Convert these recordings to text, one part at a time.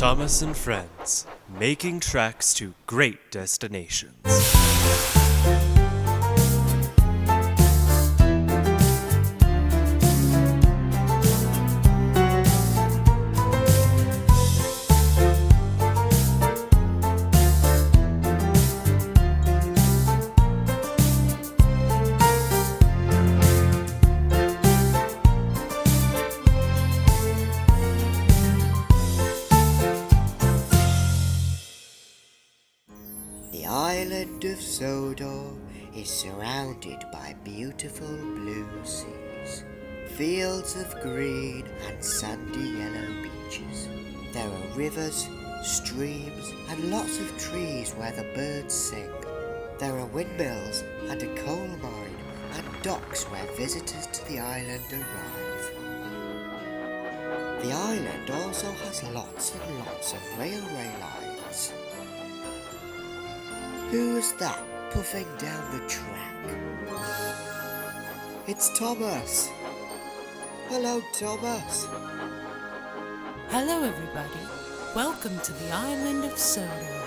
Thomas and Friends, making tracks to great destinations. The island of Sodor is surrounded by beautiful blue seas, fields of green and sandy yellow beaches. There are rivers, streams and lots of trees where the birds sing. There are windmills and a coal mine and docks where visitors to the island arrive. The island also has lots and lots of railway lines. Who's that puffing down the track? It's Thomas. Hello, Thomas. Hello, everybody. Welcome to the island of Sodor.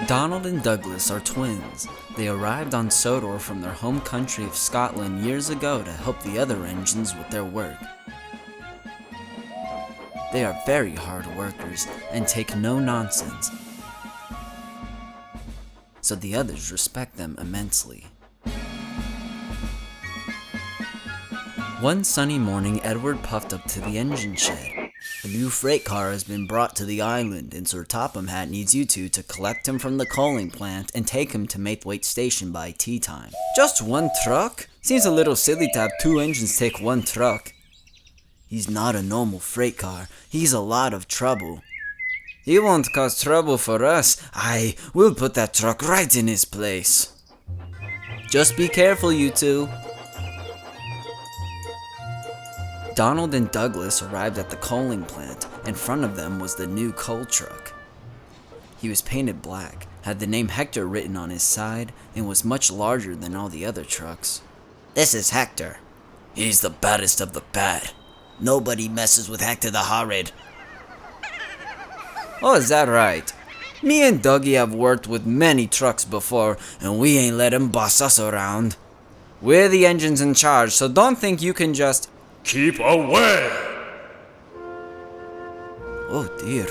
Donald and Douglas are twins. They arrived on Sodor from their home country of Scotland years ago to help the other engines with their work. They are very hard workers and take no nonsense, so the others respect them immensely. One sunny morning, Edward puffed up to the engine shed. A new freight car has been brought to the island, and Sir Topham Hatt needs you two to collect him from the coaling plant and take him to Maithwaite Station by tea time. Just one truck? Seems a little silly to have two engines take one truck. He's not a normal freight car. He's a lot of trouble. He won't cause trouble for us. We'll put that truck right in his place. Just be careful, you two. Donald and Douglas arrived at the coaling plant. In front of them was the new coal truck. He was painted black, had the name Hector written on his side, and was much larger than all the other trucks. This is Hector. He's the baddest of the bad. Nobody messes with Hector the Horrid. Oh, is that right? Me and Dougie have worked with many trucks before, and we ain't let him boss us around. We're the engines in charge, so don't think you can just... Keep away! Oh dear.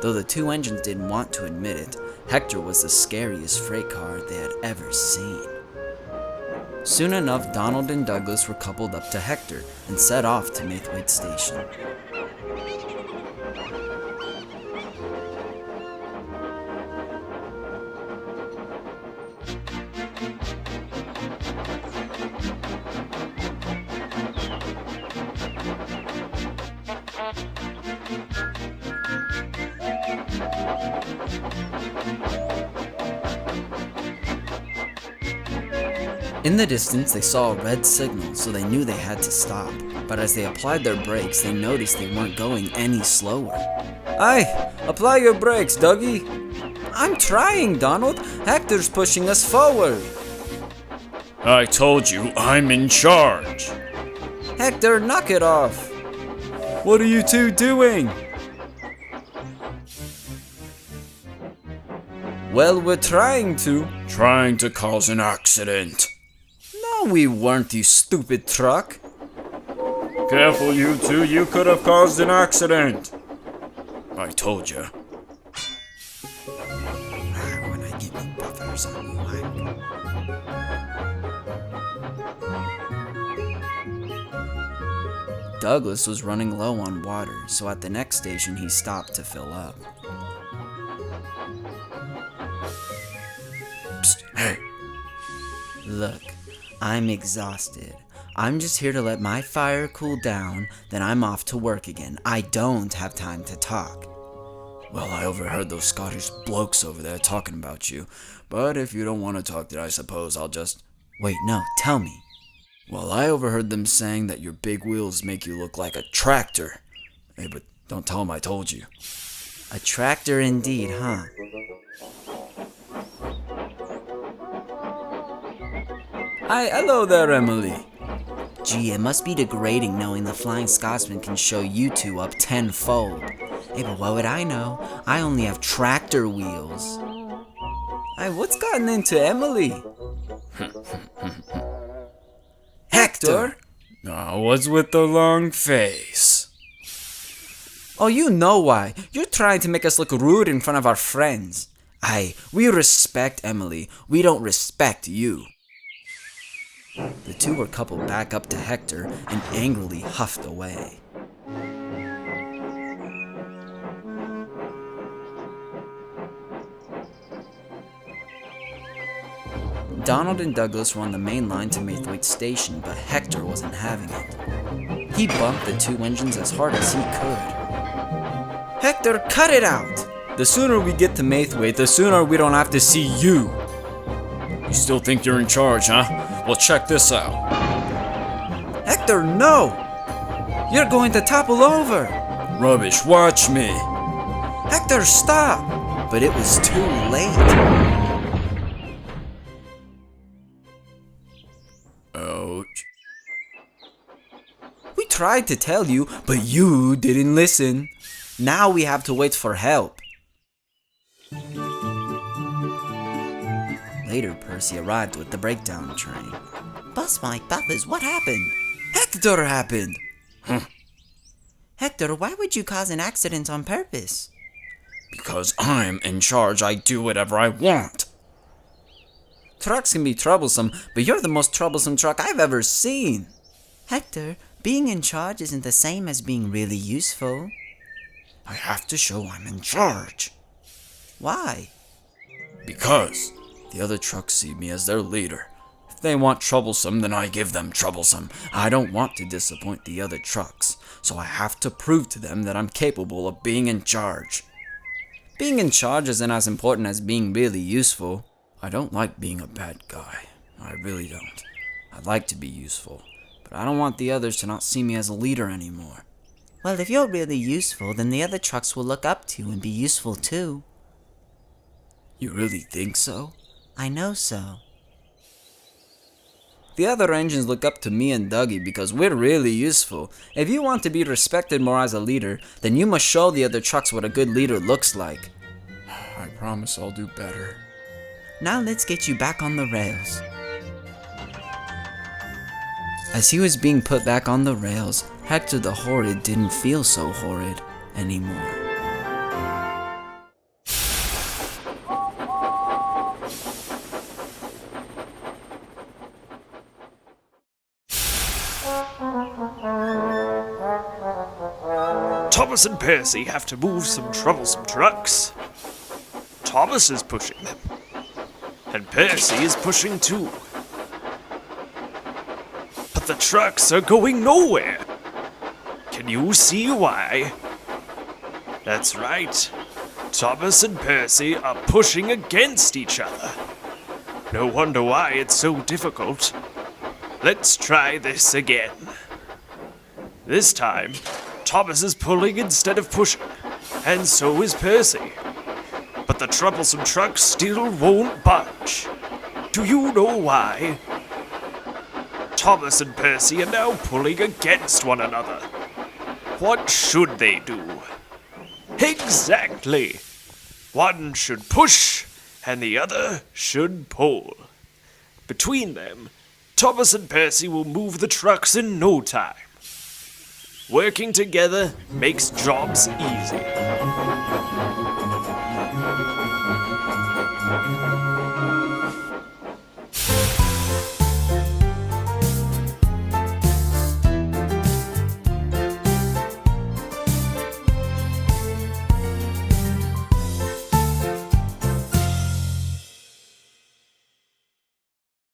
Though the two engines didn't want to admit it, Hector was the scariest freight car they had ever seen. Soon enough, Donald and Douglas were coupled up to Hector and set off to Maithwaite Station. In the distance, they saw a red signal, so they knew they had to stop. But as they applied their brakes, they noticed they weren't going any slower. Aye, apply your brakes, Dougie. I'm trying, Donald. Hector's pushing us forward. I told you, I'm in charge. Hector, knock it off. What are you two doing? Well, we're trying to. Trying to cause an accident. No, we weren't, you stupid truck. Careful, you two, you could have caused an accident. I told you. When I get me buffers on you, Douglas was running low on water, so at the next station he stopped to fill up. Psst, hey. Look, I'm exhausted. I'm just here to let my fire cool down, then I'm off to work again. I don't have time to talk. Well, I overheard those Scottish blokes over there talking about you, but if you don't want to talk, then I suppose I'll just... Wait, no, tell me. Well, I overheard them saying that your big wheels make you look like a tractor. Hey, but don't tell them I told you. A tractor indeed, huh? Hi, hello there, Emily. Gee, it must be degrading knowing the Flying Scotsman can show you two up tenfold. Hey, but what would I know? I only have tractor wheels. Hey, what's gotten into Emily? Hector? What's with the long face? Oh, you know why. You're trying to make us look rude in front of our friends. Aye, we respect Emily. We don't respect you. The two were coupled back up to Hector and angrily huffed away. Donald and Douglas were on the main line to Maithwaite Station, but Hector wasn't having it. He bumped the two engines as hard as he could. Hector, cut it out! The sooner we get to Maithwaite, the sooner we don't have to see you. You still think you're in charge, huh? Well, check this out. Hector, no! You're going to topple over! Rubbish, watch me. Hector, stop! But it was too late. Ouch. We tried to tell you, but you didn't listen. Now we have to wait for help. Later, Percy arrived with the breakdown train. Bus my buffers, what happened? Hector happened! Hector, why would you cause an accident on purpose? Because I'm in charge, I do whatever I want. Trucks can be troublesome, but you're the most troublesome truck I've ever seen. Hector, being in charge isn't the same as being really useful. I have to show I'm in charge. Why? Because the other trucks see me as their leader. If they want troublesome, then I give them troublesome. I don't want to disappoint the other trucks, so I have to prove to them that I'm capable of being in charge. Being in charge isn't as important as being really useful. I don't like being a bad guy. I really don't. I'd like to be useful, but I don't want the others to not see me as a leader anymore. Well, if you're really useful, then the other trucks will look up to you and be useful too. You really think so? I know so. The other engines look up to me and Dougie because we're really useful. If you want to be respected more as a leader, then you must show the other trucks what a good leader looks like. I promise I'll do better. Now let's get you back on the rails. As he was being put back on the rails, Hector the Horrid didn't feel so horrid anymore. Thomas and Percy have to move some troublesome trucks. Thomas is pushing them. And Percy is pushing too. But the trucks are going nowhere. Can you see why? That's right. Thomas and Percy are pushing against each other. No wonder why it's so difficult. Let's try this again. This time, Thomas is pulling instead of pushing, and so is Percy. But the troublesome truck still won't budge. Do you know why? Thomas and Percy are now pulling against one another. What should they do? Exactly! One should push, and the other should pull. Between them, Thomas and Percy will move the trucks in no time. Working together makes jobs easier.